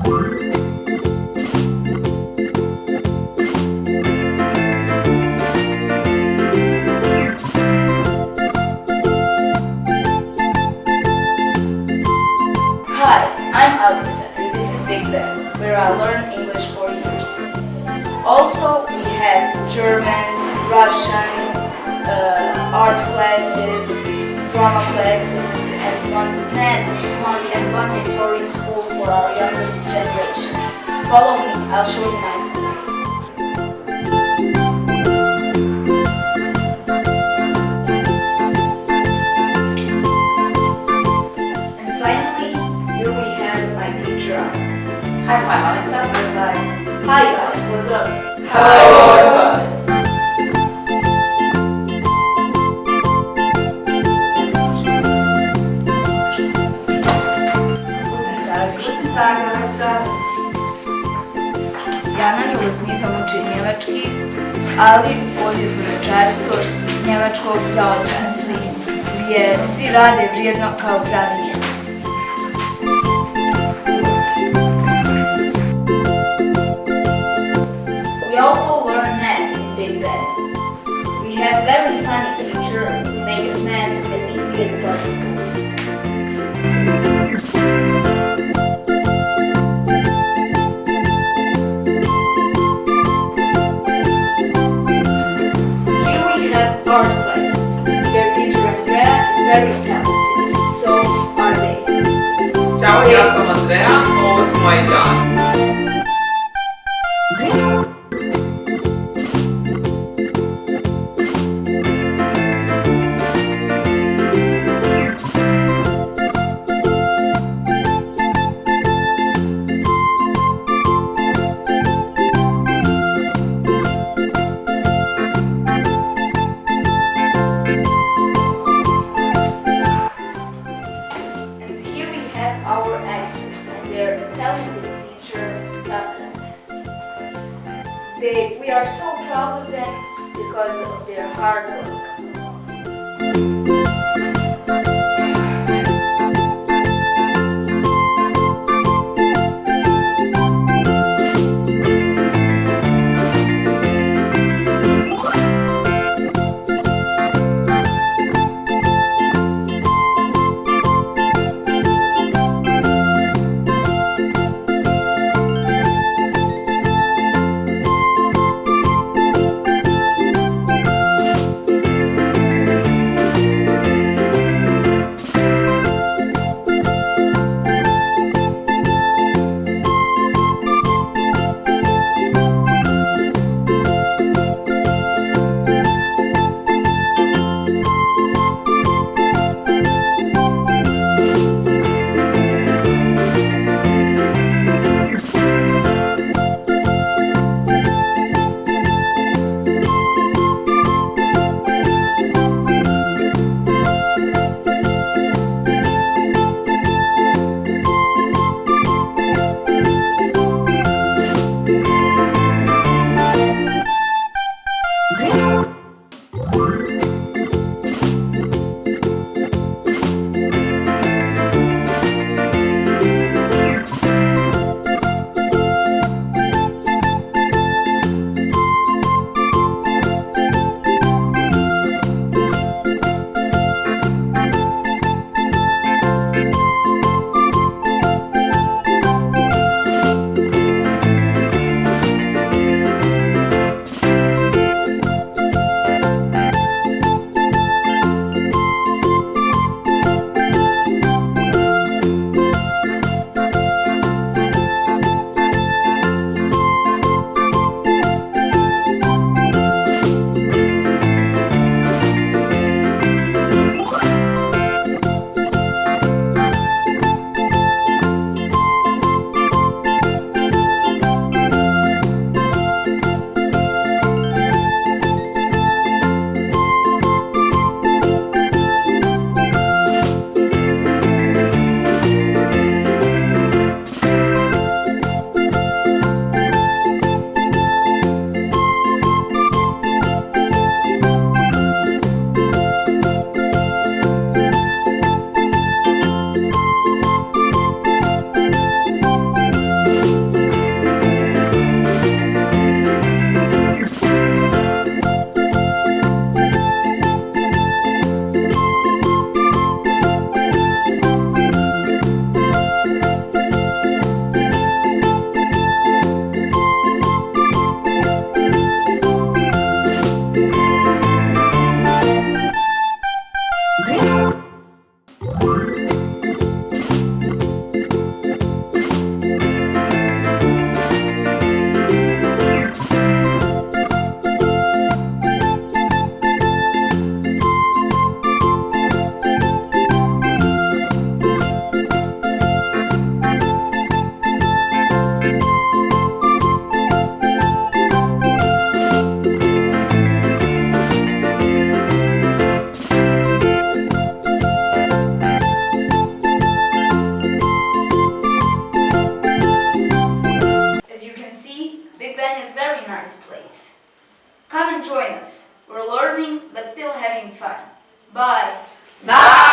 Hi, I'm Alexa and this is Big Ben, where I learned English for years. Also, we have German, Russian, art classes, drama classes, and one math, one and one history school for our youngest generations. Follow me, I'll show you my school. And finally, here we have my teacher, Anna. High five, Alexa. Hi guys, what's up? Hello, Alexa. Guten Tag, Alexa. Ja nažalost nisam učio njemački, ali ovdje smo na času njemačkog za odrasli, gdje svi rade vrijedno kao pravi Njemci. We also learn math in Big Ben. We have very funny teacher who makes math as easy as possible. Here we have art classes. Their teacher Andrea is very talented. So are they. Ćao, ja sam Andrea, ovo su moji đaci. And here we have our actors and their talented teacher, Tamara. We are so proud of them because of their hard work. Penn is a very nice place. Come and join us. We're learning but still having fun. Bye! Bye!